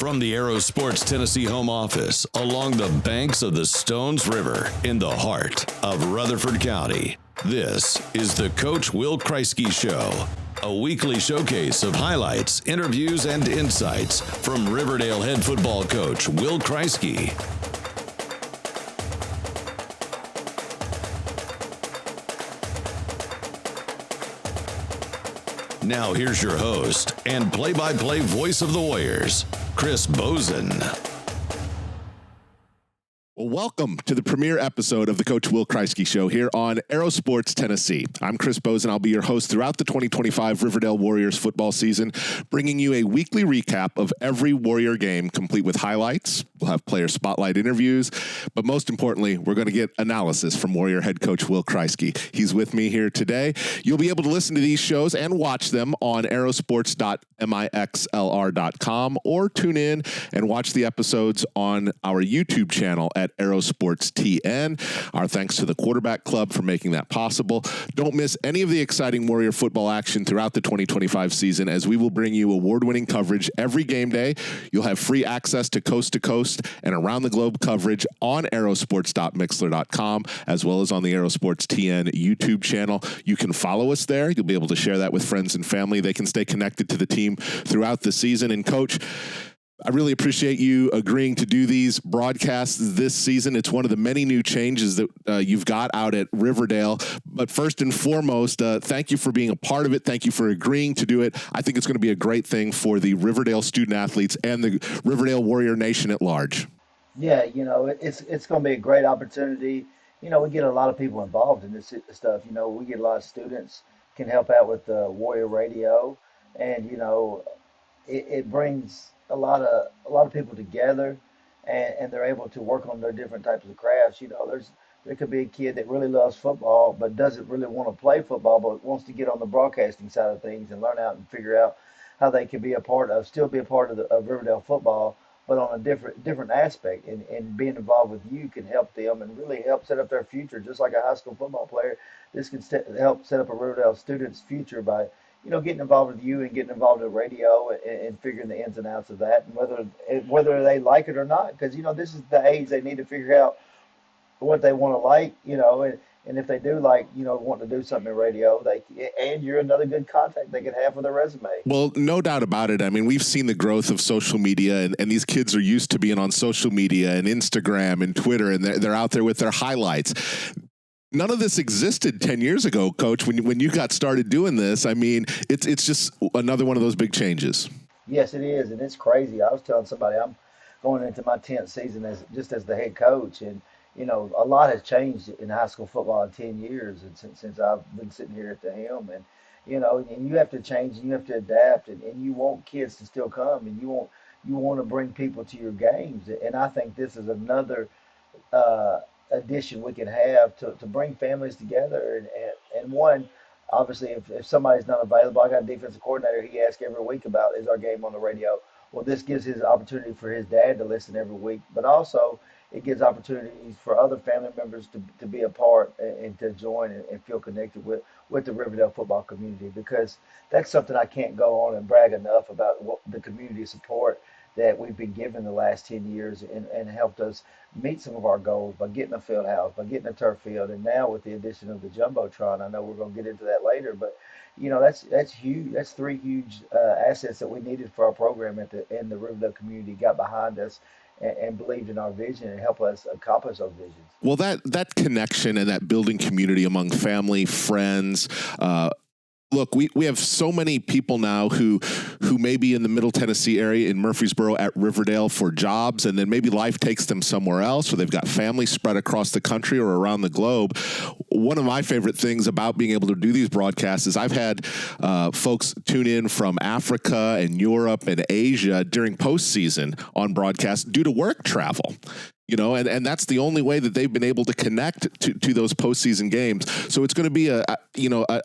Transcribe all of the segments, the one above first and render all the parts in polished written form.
From the Aero Sports Tennessee home office along the banks of the Stones River in the heart of Rutherford County, this is the Coach Will Kriesky Show, a weekly showcase of highlights, interviews, and insights from Riverdale head football coach Will Kriesky. Now here's your host and play-by-play voice of the Warriors, Chris Bosen. Well, welcome to the premiere episode of the Coach Will Kriesky Show here on Aero Sports Tennessee. I'm Chris Bosen. I'll be your host throughout the 2025 Riverdale Warriors football season, bringing you a weekly recap of every Warrior game, complete with highlights. We'll have player spotlight interviews, but most importantly, we're going to get analysis from Warrior head coach Will Kriesky. He's with me here today. You'll be able to listen to these shows and watch them on aerosports.mixlr.com or tune in and watch the episodes on our YouTube channel at Aero Sports TN. Our thanks to the Quarterback Club for making that possible. Don't miss any of the exciting Warrior football action throughout the 2025 season, as we will bring you award-winning coverage every game day. You'll have free access to coast and around the globe coverage on aerosports.mixlr.com, as well as on the Aero Sports TN YouTube channel. You can follow us there. You'll be able to share that with friends and family. They can stay connected to the team throughout the season. And Coach, I really appreciate you agreeing to do these broadcasts this season. It's one of the many new changes that you've got out at Riverdale. But first and foremost, thank you for being a part of it. Thank you for agreeing to do it. I think it's going to be a great thing for the Riverdale student athletes and the Riverdale Warrior Nation at large. Yeah, it's going to be a great opportunity. We get a lot of people involved in this stuff. We get a lot of students can help out with Warrior Radio, and it brings a lot of people together, and they're able to work on their different types of crafts. There could be a kid that really loves football but doesn't really want to play football, but wants to get on the broadcasting side of things and learn out and figure out how they can still be a part of Riverdale football, but on a different aspect. And being involved with you can help them and really help set up their future, just like a high school football player. This can help set up a Riverdale student's future by getting involved with you and getting involved in radio and figuring the ins and outs of that, and whether they like it or not, because this is the age they need to figure out what they want to like, and if they do like, want to do something in radio, and you're another good contact they could have for their resume. Well, no doubt about it. I mean, we've seen the growth of social media, and these kids are used to being on social media and Instagram and Twitter, and they're out there with their highlights. None of this existed 10 years ago, Coach, when you got started doing this. I mean, it's just another one of those big changes. Yes, it is, and it's crazy. I was telling somebody I'm going into my 10th season as the head coach, and a lot has changed in high school football in 10 years, and since I've been sitting here at the helm, and and you have to change, and you have to adapt, and you want kids to still come, and you want to bring people to your games, and I think this is another addition we can have to bring families together. And one, obviously, if somebody's not available, I got a defensive coordinator, he asks every week about, is our game on the radio? Well, this gives his opportunity for his dad to listen every week, but also it gives opportunities for other family members to be a part and to join and feel connected with the Riverdale football community, because that's something I can't go on and brag enough about, the community support that we've been given the last 10 years and helped us meet some of our goals by getting a field house, by getting a turf field, and now with the addition of the Jumbotron. I know we're going to get into that later, but that's huge. That's three huge assets that we needed for our program, and the Riverdale community got behind us and believed in our vision and helped us accomplish our visions. Well, that connection and that building community among family, friends, look, we have so many people now who may be in the Middle Tennessee area in Murfreesboro at Riverdale for jobs, and then maybe life takes them somewhere else, or they've got families spread across the country or around the globe. One of my favorite things about being able to do these broadcasts is I've had folks tune in from Africa and Europe and Asia during postseason on broadcasts due to work travel. And that's the only way that they've been able to connect to those postseason games. So it's going to be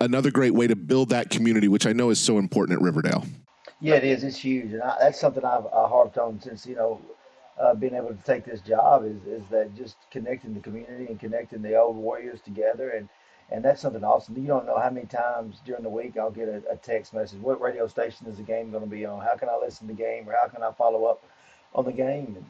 another great way to build that community, which I know is so important at Riverdale. Yeah, it is. It's huge, and that's something I've harped on since being able to take this job is that just connecting the community and connecting the old Warriors together, and that's something awesome. You don't know how many times during the week I'll get a text message. What radio station is the game going to be on? How can I listen to the game, or how can I follow up on the game. And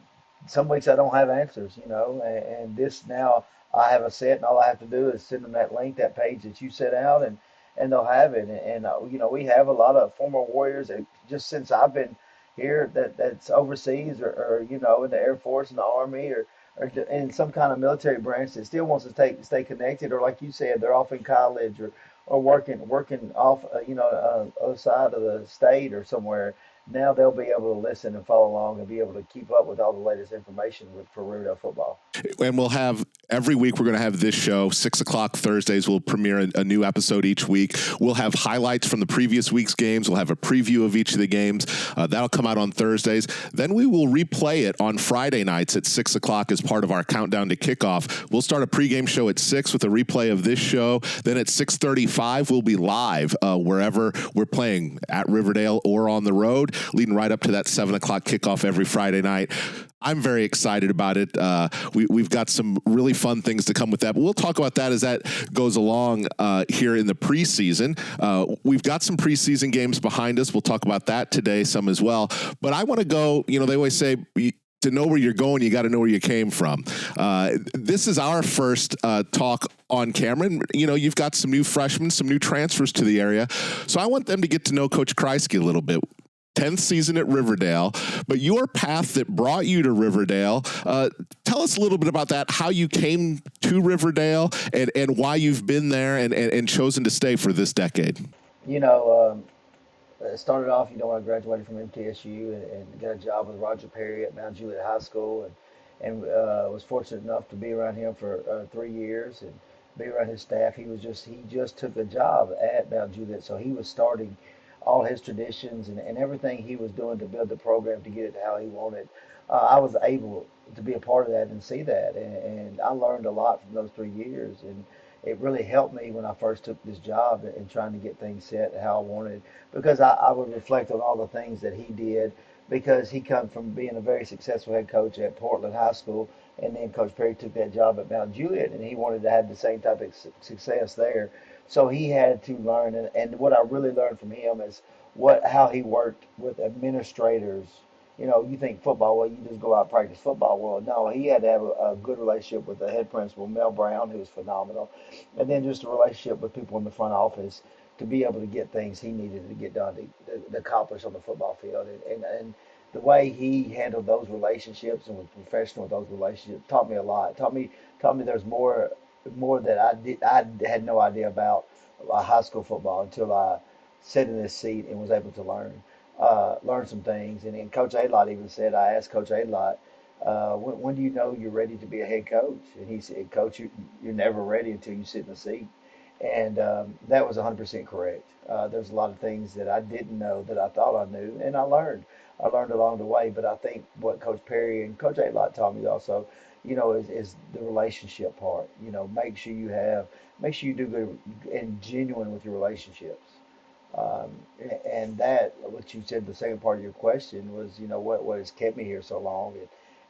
some weeks I don't have answers, and this now I have a set, and all I have to do is send them that link, that page that you set out, and they'll have it. And we have a lot of former Warriors that just since I've been here that's overseas or in the Air Force and the Army or in some kind of military branch that still wants to stay connected, or like you said, they're off in college or working off, other side of the state or somewhere. Now they'll be able to listen and follow along and be able to keep up with all the latest information for Riverdale football. And we'll have every week, we're going to have this show, 6 o'clock Thursdays. We'll premiere a new episode each week. We'll have highlights from the previous week's games. We'll have a preview of each of the games. That'll come out on Thursdays. Then we will replay it on Friday nights at 6 o'clock as part of our countdown to kickoff. We'll start a pregame show at 6 with a replay of this show. Then at 6:35, we'll be live wherever we're playing, at Riverdale or on the road, leading right up to that 7 o'clock kickoff every Friday night. I'm very excited about it. We've got some really fun things to come with that, but we'll talk about that as that goes along here in the preseason. We've got some preseason games behind us. We'll talk about that today some as well. But I want to go, they always say, to know where you're going, you got to know where you came from. This is our first talk on camera. And, you've got some new freshmen, some new transfers to the area. So I want them to get to know Coach Kriesky a little bit. 10th season at Riverdale, but your path that brought you to Riverdale, tell us a little bit about that, how you came to Riverdale and why you've been there and chosen to stay for this decade. It started off, when I graduated from MTSU and got a job with Roger Perry at Mount Juliet High School, and was fortunate enough to be around him for 3 years and be around his staff. He just took a job at Mount Juliet, so he was starting all his traditions and everything he was doing to build the program to get it how he wanted. I was able to be a part of that and see that, and I learned a lot from those 3 years, and it really helped me when I first took this job and trying to get things set how I wanted, because I would reflect on all the things that he did, because he come from being a very successful head coach at Portland High School, and then Coach Perry took that job at Mount Juliet, and he wanted to have the same type of success there. So he had to learn, and what I really learned from him is how he worked with administrators. You think football, well, you just go out and practice football. Well, no, he had to have a good relationship with the head principal, Mel Brown, who was phenomenal, and then just a relationship with people in the front office to be able to get things he needed to get done to accomplish on the football field. And the way he handled those relationships and was professional with those relationships taught me a lot. Taught me there's more that I had no idea about high school football until I sat in this seat and was able to learn some things. And Coach Adlott even said, I asked Coach Adlott, when do you know you're ready to be a head coach? And he said, Coach, you're never ready until you sit in the seat. And that was 100% correct. There's a lot of things that I didn't know that I thought I knew, and I learned. I learned along the way, but I think what Coach Perry and Coach Adlott taught me also, is the relationship part. Make sure you do good and genuine with your relationships. Um, and that, what you said, the second part of your question was, what has kept me here so long,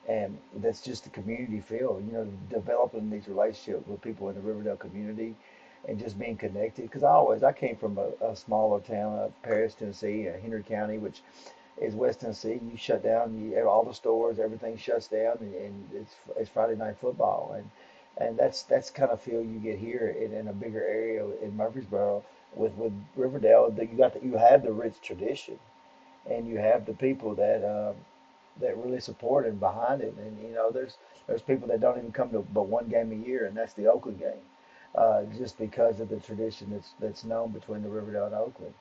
and that's just the community feel. Developing these relationships with people in the Riverdale community, and just being connected. Because I came from a smaller town of Paris, Tennessee, Henry County, which is West Tennessee. You shut down, all the stores, everything shuts down, and it's Friday night football, and that's kind of feel you get here in a bigger area in Murfreesboro with Riverdale. That you have the rich tradition, and you have the people that really support and behind it. And there's people that don't even come to but one game a year, and that's the Oakland game, just because of the tradition that's known between the Riverdale and Oakland.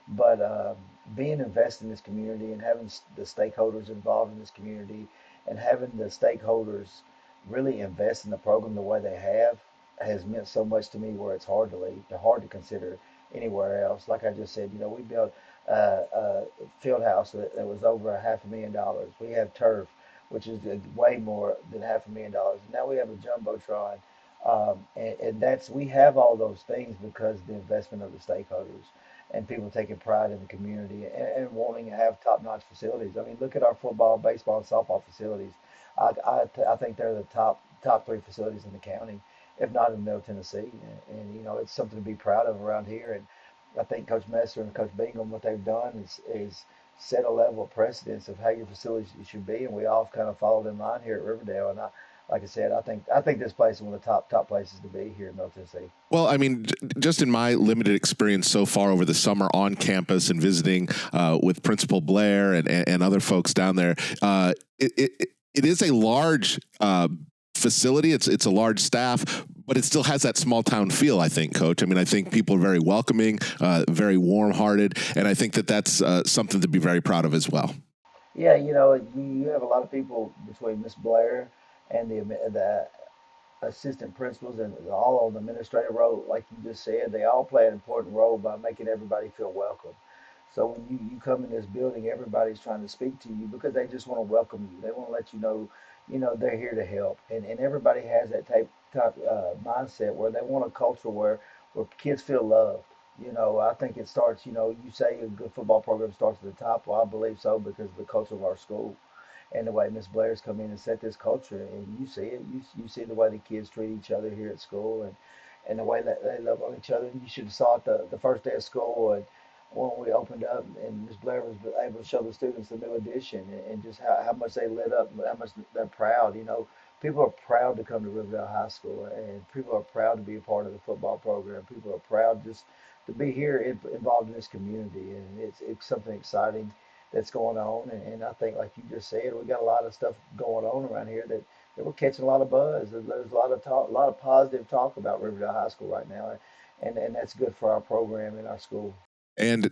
But being invested in this community and having the stakeholders involved in this community, and having the stakeholders really invest in the program the way they have, has meant so much to me, where it's hard to leave, hard to consider anywhere else. Like I just said, we built a field house that was over $500,000. We have turf, which is way more than $500,000. Now we have a jumbotron, and we have all those things because of the investment of the stakeholders and people taking pride in the community, and wanting to have top-notch facilities. I mean, look at our football, baseball, and softball facilities. I think they're the top three facilities in the county, if not in Middle Tennessee. And it's something to be proud of around here. And I think Coach Messer and Coach Bingham, what they've done is set a level of precedence of how your facility should be, and we all kind of followed in line here at Riverdale. And like I said, I think this place is one of the top places to be here in Middle Tennessee. Well, I mean, just in my limited experience so far over the summer on campus and visiting with Principal Blair and other folks down there, it is a large facility. It's a large staff, but it still has that small town feel, I think, Coach. I mean, I think people are very welcoming, very warm-hearted, and I think that that's something to be very proud of as well. Yeah, you have a lot of people between Miss Blair and the assistant principals and all on the administrative role, like you just said. They all play an important role by making everybody feel welcome. So when you come in this building, everybody's trying to speak to you because they just want to welcome you. They want to let you know, they're here to help. And everybody has that type mindset where they want a culture where kids feel loved. I think it starts, you say a good football program starts at the top. Well, I believe so because of the culture of our school and the way Miss Blair's come in and set this culture. And you see it. You see the way the kids treat each other here at school and the way that they love on each other. And you should have saw it the first day of school and when we opened up and Miss Blair was able to show the students the new edition and just how much they lit up, how much they're proud. People are proud to come to Riverdale High School and people are proud to be a part of the football program. People are proud just to be here involved in this community, and it's something exciting that's going on. And I think, like you just said, we got a lot of stuff going on around here that we're catching a lot of buzz. There's a lot of talk, a lot of positive talk about Riverdale High School right now, and that's good for our program and our school. And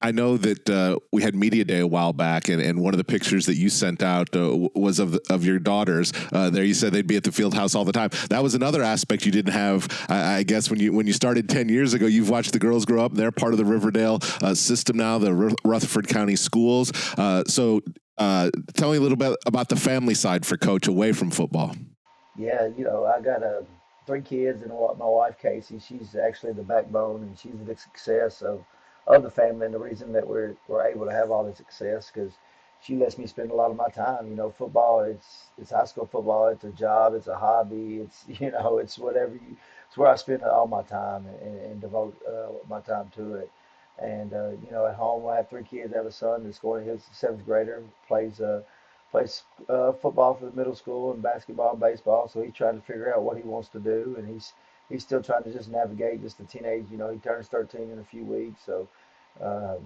I know that we had Media Day a while back, and one of the pictures that you sent out was of your daughters. There, you said they'd be at the field house all the time. That was another aspect you didn't have, I guess, when you started 10 years ago. You've watched the girls grow up. They're part of the Riverdale system now, the Rutherford County schools. So tell me a little bit about the family side for Coach away from football. Yeah, I got 3 kids and my wife Casey. She's actually the backbone, and she's the success of the family, and the reason that we're able to have all this success because she lets me spend a lot of my time. Football. It's high school football. It's a job. It's a hobby. It's it's whatever you. It's where I spend all my time and devote my time to it. And at home I have 3 kids. I have a son that's going. He's a seventh grader. Plays football for the middle school and basketball and baseball. So he's trying to figure out what he wants to do, and he's still trying to just navigate just a teenage. He turns 13 in a few weeks, so um,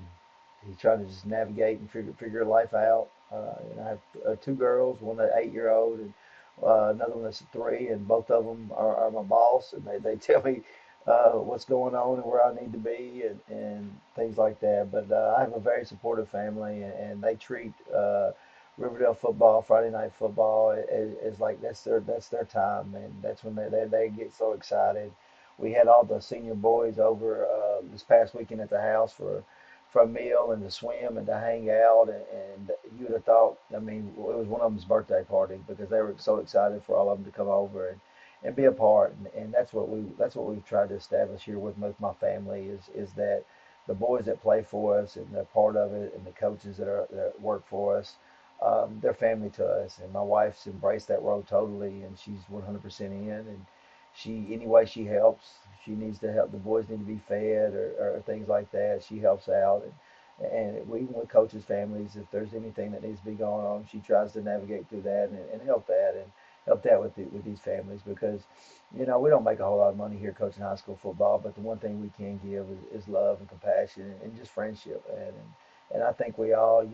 he's trying to just navigate and figure life out. And I have 2 girls, one an 8-year-old and another one that's a 3, and both of them are my boss, and they tell me what's going on and where I need to be and things like that. But I have a very supportive family, and they treat Riverdale football, Friday night football is like that's their time, and that's when they get so excited. We had all the senior boys over this past weekend at the house for a meal and to swim and to hang out, and you would have thought, I mean, it was one of them's birthday party because they were so excited for all of them to come over and be a part, and that's what we've tried to establish here with my family is that the boys that play for us and they're part of it, and the coaches that work for us, they're family to us, and my wife's embraced that role totally, and she's 100% in. And any way she helps, she needs to help. The boys need to be fed or things like that. She helps out, and we even with coaches' families, if there's anything that needs to be going on, she tries to navigate through that and help that with these families because we don't make a whole lot of money here coaching high school football, but the one thing we can give is love and compassion and just friendship, and I think we all,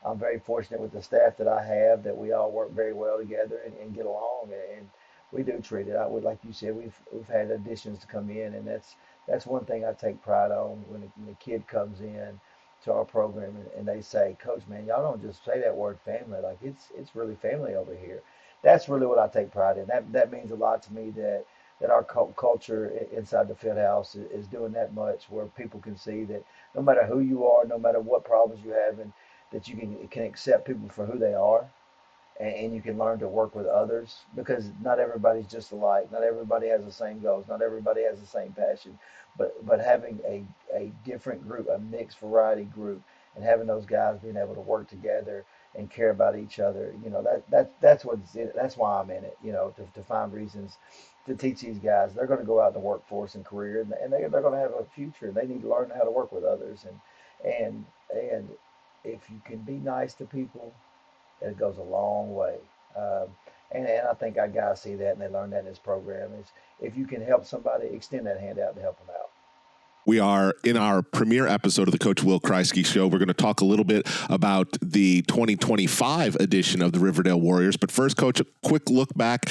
I'm very fortunate with the staff that I have that we all work very well together and get along, and we do treat it. I would, like you said, we've had additions to come in, and that's one thing I take pride on when a kid comes in to our program and they say, Coach, man, y'all don't just say that word family. Like it's really family over here. That's really what I take pride in. That means a lot to me that our culture inside the field house is doing that much where people can see that no matter who you are, no matter what problems you have, and that you can accept people for who they are, and you can learn to work with others because not everybody's just alike. Not everybody has the same goals. Not everybody has the same passion. But having a different group, a mixed variety group, and having those guys being able to work together and care about each other, that's why I'm in it. To find reasons to teach these guys. They're going to go out in the workforce and career, and they're going to have a future. They need to learn how to work with others, and if you can be nice to people, it goes a long way. Um, and I think our guys see that and they learn that in this program is if you can help somebody, extend that hand out to help them out. We are in our premiere episode of the Coach Will Kriesky Show. We're going to talk a little bit about the 2025 edition of the Riverdale Warriors. But first, Coach, a quick look back,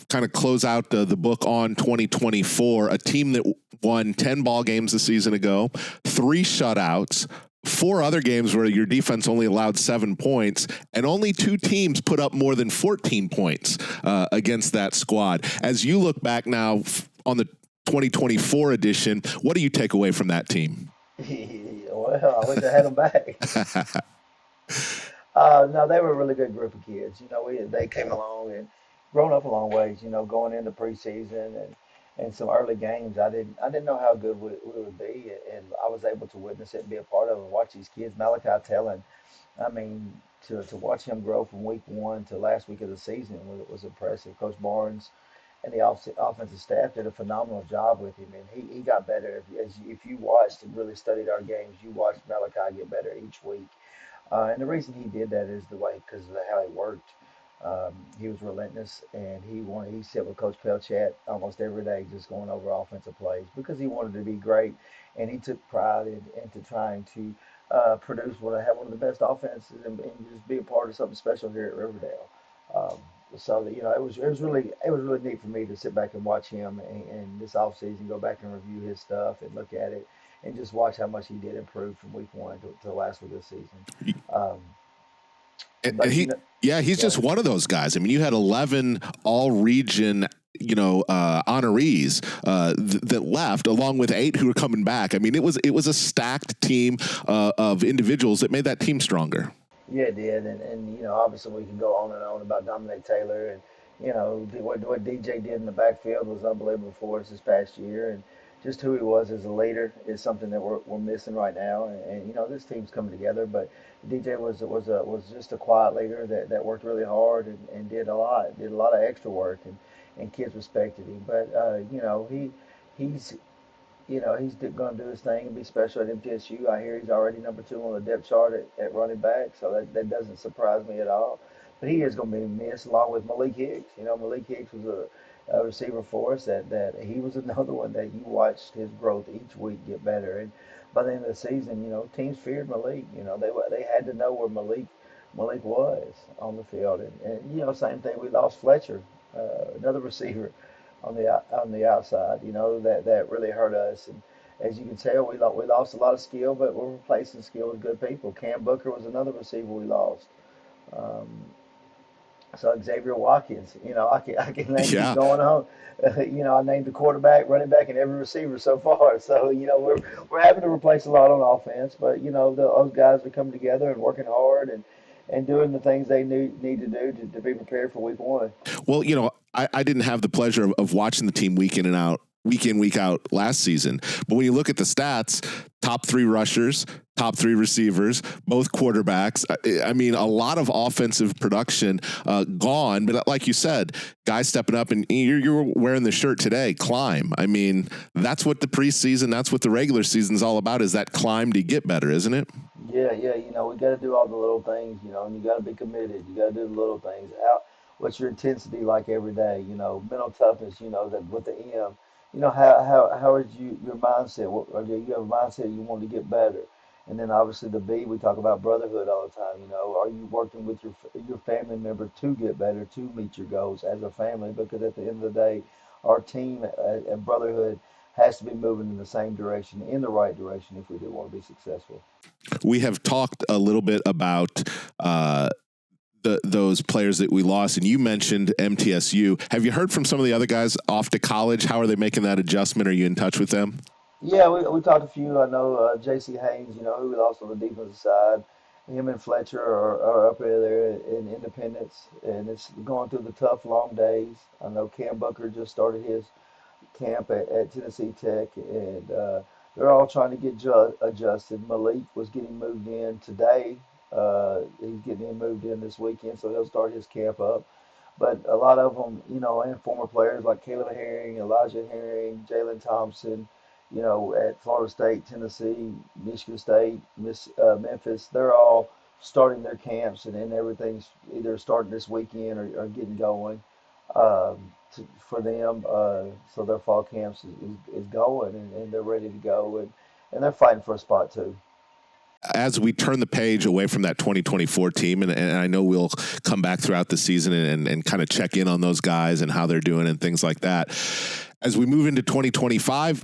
kind of close out the book on 2024, a team that won 10 ball games a season ago, 3 shutouts, 4 other games where your defense only allowed 7 points, and only 2 teams put up more than 14 points against that squad. As you look back now on the 2024 edition, what do you take away from that team? Well, I wish I had them back. No, they were a really good group of kids. They came along and grown up a long ways. Going into preseason and some early games, I didn't know how good we would be, and I was able to witness it and be a part of it and watch these kids. Malachi Tellen, I mean, to watch him grow from week 1 to last week of the season was impressive. Coach Barnes and the offensive staff did a phenomenal job with him, and he got better. If you watched and really studied our games, you watched Malachi get better each week. And the reason he did that is because of how he worked. He was relentless, and he sat with Coach Pelchat almost every day, just going over offensive plays because he wanted to be great, and he took pride into trying to produce have one of the best offenses and just be a part of something special here at Riverdale. Um, so it was really neat for me to sit back and watch him and this offseason go back and review his stuff and look at it and just watch how much he did improve from week 1 to the last week of the season. Um, And but he, yeah, he's just one of those guys. I mean, you had 11 all-region, honorees that left, along with 8 who were coming back. I mean, it was a stacked team of individuals that made that team stronger. Yeah, it did, and obviously we can go on and on about Dominic Taylor, and what DJ did in the backfield was unbelievable for us this past year, and just who he was as a leader is something that we're missing right now, and this team's coming together, but DJ was just a quiet leader that worked really hard and did a lot of extra work, and kids respected him, but he's he's going to do his thing and be special at MTSU. I hear he's already number 2 on the depth chart at running back, so that doesn't surprise me at all. But he is going to be missed along with Malik Hicks. Malik Hicks was a receiver for us that he was another one that you watched his growth each week get better. And by the end of the season, teams feared Malik. They had to know where Malik was on the field. And same thing. We lost Fletcher, another receiver on the outside, that really hurt us. And as you can tell, we lost a lot of skill, but we're replacing skill with good people. Cam Booker was another receiver we lost. Um, so Xavier Watkins, I can name keep going on. I named the quarterback, running back, and every receiver so far. So we're having to replace a lot on offense, but those guys are coming together and working hard and doing the things they need to do to be prepared for week 1. Well, I didn't have the pleasure of watching the team week in, week out last season. But when you look at the stats, top 3 rushers, top 3 receivers, both quarterbacks. I mean, a lot of offensive production gone. But like you said, guys stepping up, and you're wearing the shirt today, climb. I mean, that's what the preseason, that's what the regular season is all about, is that climb to get better, isn't it? Yeah, we got to do all the little things, and you got to be committed. You got to do the little things. What's your intensity like every day? Mental toughness. That with the M. How is your mindset? Do you have a mindset you want to get better? And then obviously the B, we talk about brotherhood all the time. Are you working with your family member to get better, to meet your goals as a family? Because at the end of the day, our team and brotherhood has to be moving in the same direction, in the right direction, if we do want to be successful. We have talked a little bit about those players that we lost, and you mentioned MTSU. Have you heard from some of the other guys off to college? How are they making that adjustment? Are you in touch with them? Yeah, we talked a few. I know J.C. Haynes, who we lost on the defensive side. Him and Fletcher are up there in Independence, and it's going through the tough, long days. I know Cam Booker just started his camp at Tennessee Tech, and they're all trying to get adjusted. Malik was getting moved in today. He's getting moved in this weekend, so he'll start his camp up. But a lot of them, and former players like Caleb Herring, Elijah Herring, Jalen Thompson, at Florida State, Tennessee, Michigan State, Memphis, they're all starting their camps, and everything's either starting this weekend or getting going for them. So their fall camps is going, and they're ready to go, and they're fighting for a spot too. As we turn the page away from that 2024 team, and I know we'll come back throughout the season and kind of check in on those guys and how they're doing and things like that. As we move into 2025,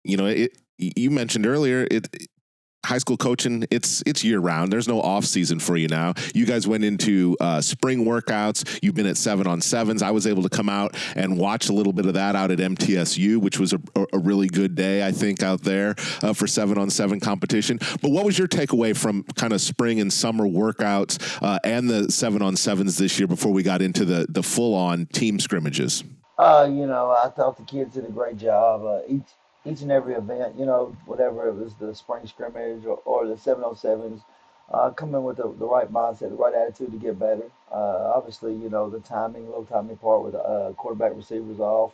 you mentioned earlier, high school coaching, it's year round. There's no off season for you now. You guys went into spring workouts. You've been at 7-on-7s. I was able to come out and watch a little bit of that out at MTSU, which was a really good day, I think, out there for 7-on-7 competition. But what was your takeaway from kind of spring and summer workouts and the 7-on-7s this year before we got into the full on team scrimmages? I thought the kids did a great job. Each and every event, whatever it was, the spring scrimmage or the 7-on-7s, come in with the right mindset, the right attitude to get better. Obviously, the little timing part with quarterback receivers off.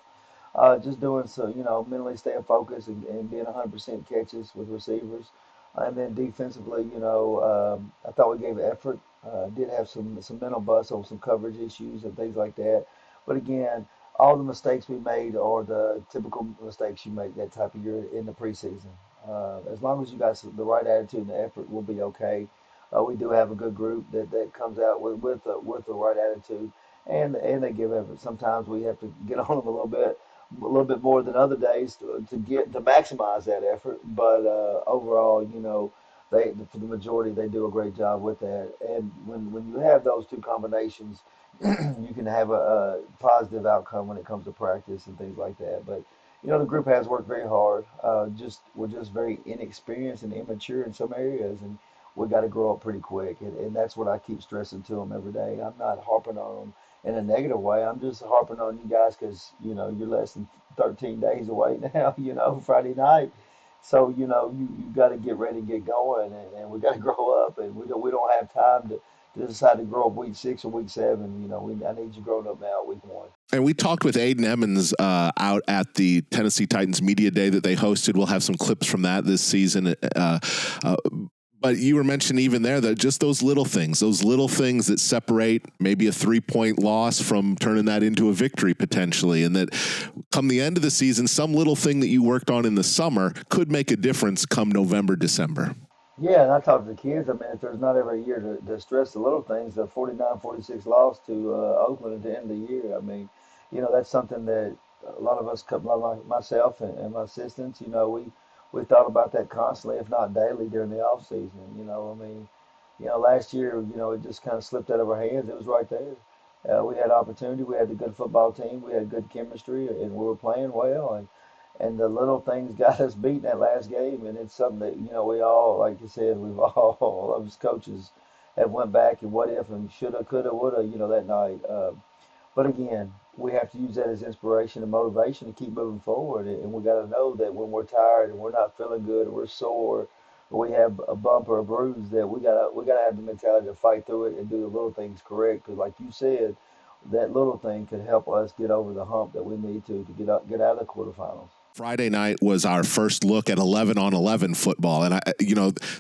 Just doing so, mentally staying focused and being 100% catches with receivers. And then defensively, I thought we gave effort. Did have some mental busts over some coverage issues and things like that. But again, all the mistakes we made are the typical mistakes you make that type of year in the preseason. As long as you got the right attitude and the effort, we'll be okay. We do have a good group that comes out with the right attitude, and they give effort. Sometimes we have to get on them a little bit more than other days to maximize that effort. But overall, for the majority they do a great job with that. And when you have those two combinations, you can have a positive outcome when it comes to practice and things like that. But the group has worked very hard. We're just very inexperienced and immature in some areas, and we got to grow up pretty quick. And that's what I keep stressing to them every day. I'm not harping on them in a negative way. I'm just harping on you guys because you're less than 13 days away now. Friday night. So you got to get ready and get going, and we got to grow up, and we don't have time to decide to grow up week 6 or week 7. I need you growing up now week 1. And we talked with Aiden Emmons out at the Tennessee Titans Media Day that they hosted. We'll have some clips from that this season. But you were mentioning even there that just those little things that separate maybe a 3-point loss from turning that into a victory potentially. And that come the end of the season, some little thing that you worked on in the summer could make a difference come November, December. Yeah, and I talk to the kids. I mean, if there's not every year to stress the little things, the 49-46 loss to Oakland at the end of the year, I mean, that's something that a lot of us, myself and my assistants, we thought about that constantly, if not daily, during the off season. Last year, it just kind of slipped out of our hands. It was right there. We had opportunity. We had a good football team. We had good chemistry, and we were playing well. And the little things got us beat in that last game, and it's something that we all, like you said, we've all of us coaches have went back and what if and shoulda, coulda, woulda, that night. But again, we have to use that as inspiration and motivation to keep moving forward. And we got to know that when we're tired and we're not feeling good, or we're sore, or we have a bump or a bruise, that we gotta have the mentality to fight through it and do the little things correct. Because like you said, that little thing could help us get over the hump that we need to get out of the quarterfinals. Friday night was our first look at 11-on-11 football, and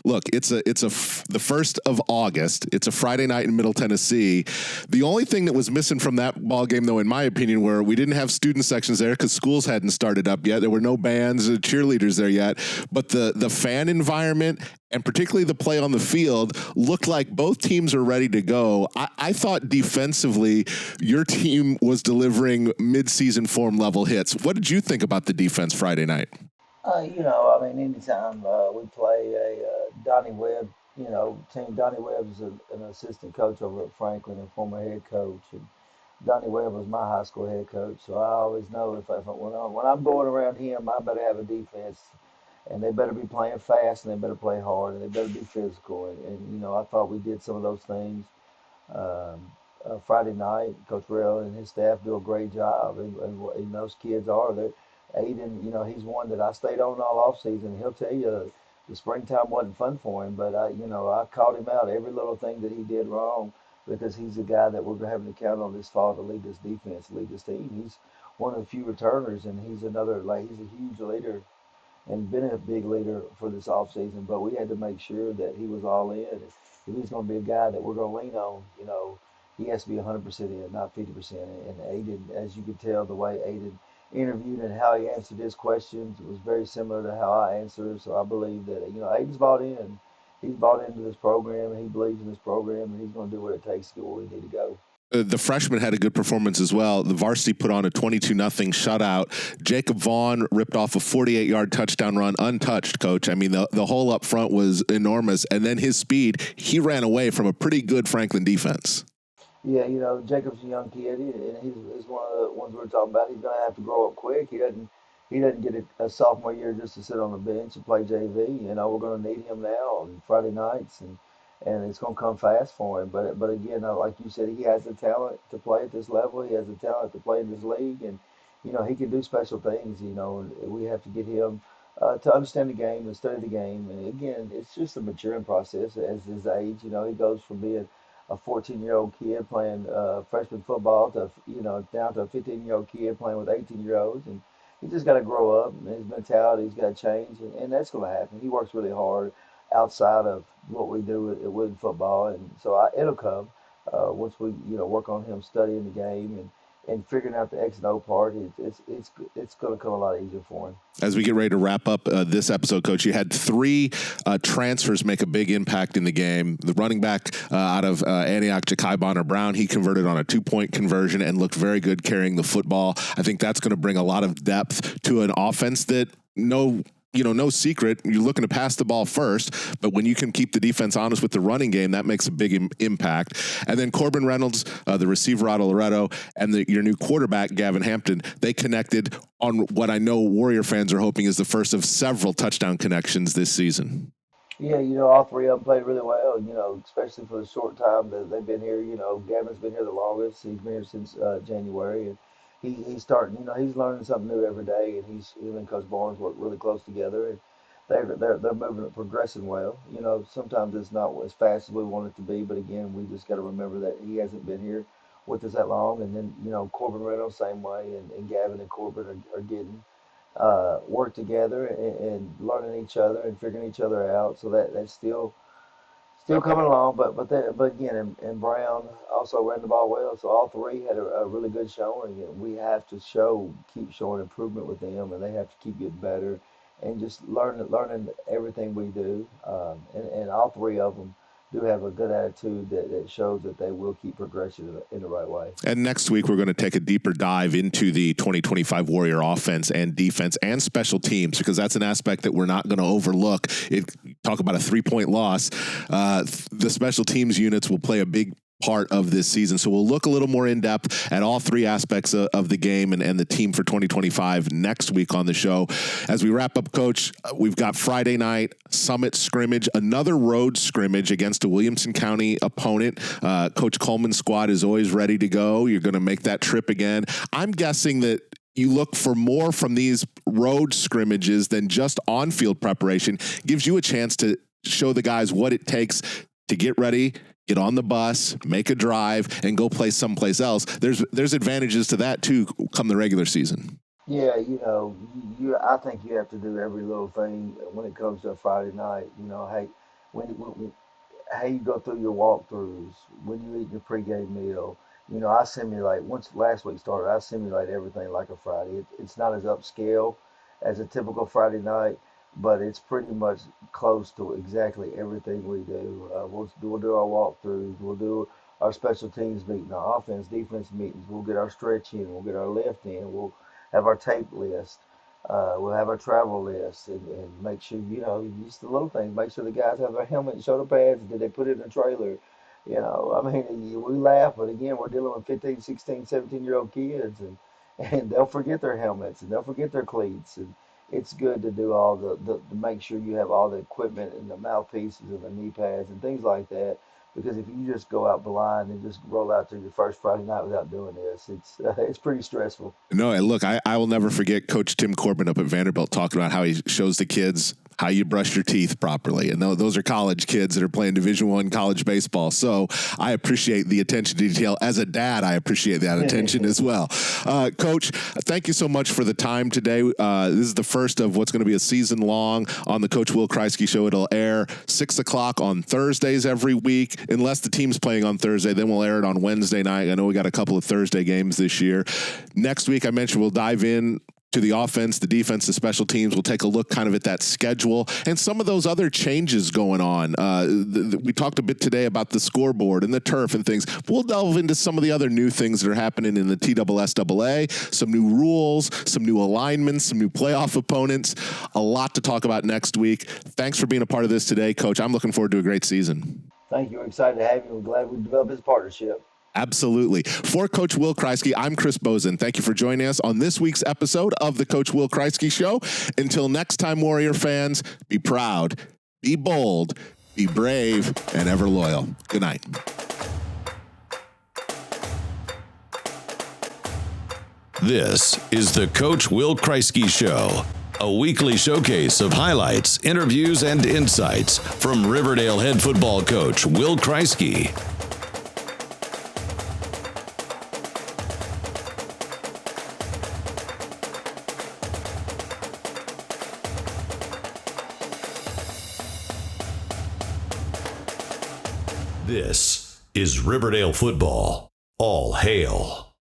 look, it's the 1st of August. It's a Friday night in Middle Tennessee. The only thing that was missing from that ball game, though, in my opinion, were we didn't have student sections there because schools hadn't started up yet. There were no bands or cheerleaders there yet, but the fan environment and particularly the play on the field looked like both teams are ready to go. I thought defensively your team was delivering mid-season form level hits. What did you think about the defense Friday night? Anytime we play a Donnie Webb, team, Donnie Webb is an assistant coach over at Franklin and former head coach. And Donnie Webb was my high school head coach, so I always know when I'm going around him, I better have a defense. And they better be playing fast, and they better play hard, and they better be physical. And I thought we did some of those things. Friday night, Coach Rell and his staff do a great job. And those kids Aiden, he's one that I stayed on all off season. He'll tell you the springtime wasn't fun for him, but I called him out every little thing that he did wrong because he's a guy that we're having to count on this fall to lead this defense, lead this team. He's one of the few returners, and he's a huge leader and been a big leader for this offseason. But we had to make sure that he was all in. If he's going to be a guy that we're going to lean on, he has to be 100% in, not 50%. And Aiden, as you could tell, the way Aiden interviewed and how he answered his questions was very similar to how I answered. So I believe that Aiden's bought in. He's bought into this program, and he believes in this program, and he's going to do what it takes to get where we need to go. The freshman had a good performance as well. The varsity put on a 22-0 shutout. Jacob Vaughn ripped off a 48-yard touchdown run untouched, Coach. I mean, the hole up front was enormous. And then his speed, he ran away from a pretty good Franklin defense. Yeah, Jacob's a young kid, and he's one of the ones we're talking about. He's going to have to grow up quick. He doesn't get a sophomore year just to sit on the bench and play JV. We're going to need him now on Friday nights, and it's going to come fast for him. But again, like you said, he has the talent to play at this level. He has the talent to play in this league, and he can do special things. And we have to get him to understand the game and study the game. And again, it's just a maturing process as his age. He goes from being a 14-year-old kid playing freshman football to down to a 15-year-old kid playing with 18-year-olds, and he just got to grow up, and his mentality's got to change, and that's going to happen. He works really hard outside of what we do with football, and so it'll come once we work on him studying the game and figuring out the X and O part. It's going to come a lot easier for him. As we get ready to wrap up this episode, Coach, you had 3 transfers make a big impact in the game. The running back out of Antioch, Ja'Kai Bonner-Brown, he converted on a 2-point conversion and looked very good carrying the football. I think that's going to bring a lot of depth to an offense that no secret, you're looking to pass the ball first, but when you can keep the defense honest with the running game, that makes a big impact. And then Corbin Reynolds, the receiver out of Loretto, and your new quarterback, Gavin Hampton, they connected on what I know Warrior fans are hoping is the first of several touchdown connections this season. Yeah, all 3 of them played really well, especially for the short time that they've been here. Gavin's been here the longest. He's been here since January, and he's starting, he's learning something new every day, and him and Coach Barnes work really close together, and they're moving it, progressing well. Sometimes it's not as fast as we want it to be, but again, we just got to remember that he hasn't been here with us that long, and then Corbin Reynolds same way, and Gavin and Corbin are getting work together and learning each other and figuring each other out. So that's still coming along, but again, and Brown also ran the ball well. So all 3 had a really good showing, and we have to keep showing improvement with them, and they have to keep getting better, and just learning everything we do. And all 3 of them do have a good attitude that shows that they will keep progression in the right way. And next week, we're going to take a deeper dive into the 2025 Warrior offense and defense and special teams, because that's an aspect that we're not going to overlook. Talk about a 3-point loss. The special teams units will play a big part of this season. So we'll look a little more in depth at all 3 aspects of the game and the team for 2025 next week on the show. As we wrap up, Coach, we've got Friday night Summit scrimmage, another road scrimmage against a Williamson County opponent. Coach Coleman's squad is always ready to go. You're going to make that trip again. I'm guessing that you look for more from these road scrimmages than just on-field preparation. Gives you a chance to show the guys what it takes to get ready, get on the bus, make a drive, and go play someplace else. There's advantages to that too come the regular season. Yeah, I think you have to do every little thing when it comes to a Friday night. Hey, how you go through your walkthroughs, when you eat your pregame meal. I simulate, once last week started, I simulate everything like a Friday. It's not as upscale as a typical Friday night, but it's pretty much close to exactly everything we do. We'll do our walkthroughs. We'll do our special teams meeting, our offense, defense meetings. We'll get our stretch in. We'll get our lift in. We'll have our tape list. We'll have our travel list, and make sure, just the little things. Make sure the guys have their helmet and shoulder pads. Did they put it in a trailer? We laugh, but again, we're dealing with 15, 16, 17-year-old kids, and they'll forget their helmets, and they'll forget their cleats, and it's good to do all to make sure you have all the equipment and the mouthpieces and the knee pads and things like that. Because if you just go out blind and just roll out to your first Friday night without doing this, it's pretty stressful. No, and look, I will never forget Coach Tim Corbin up at Vanderbilt talking about how he shows the kids how you brush your teeth properly. And those are college kids that are playing Division I college baseball. So I appreciate the attention to detail. As a dad, I appreciate that attention as well. Coach, thank you so much for the time today. This is the first of what's going to be a season long on the Coach Will Kriesky Show. It'll air 6 o'clock on Thursdays every week, unless the team's playing on Thursday. Then we'll air it on Wednesday night. I know we got a couple of Thursday games this year. Next week, I mentioned we'll dive in to the offense, the defense, the special teams. We'll take a look kind of at that schedule and some of those other changes going on. We talked a bit today about the scoreboard and the turf and things. We'll delve into some of the other new things that are happening in the TSSAA, some new rules, some new alignments, some new playoff opponents. A lot to talk about next week. Thanks for being a part of this today, Coach. I'm looking forward to a great season. Thank you. We're excited to have you. We're glad we developed this partnership. Absolutely. For Coach Will Kriesky, I'm Chris Bosen. Thank you for joining us on this week's episode of the Coach Will Kriesky Show. Until next time, Warrior fans, be proud, be bold, be brave, and ever loyal. Good night. This is the Coach Will Kriesky Show, a weekly showcase of highlights, interviews, and insights from Riverdale head football coach Will Kriesky. This is Riverdale football. All hail.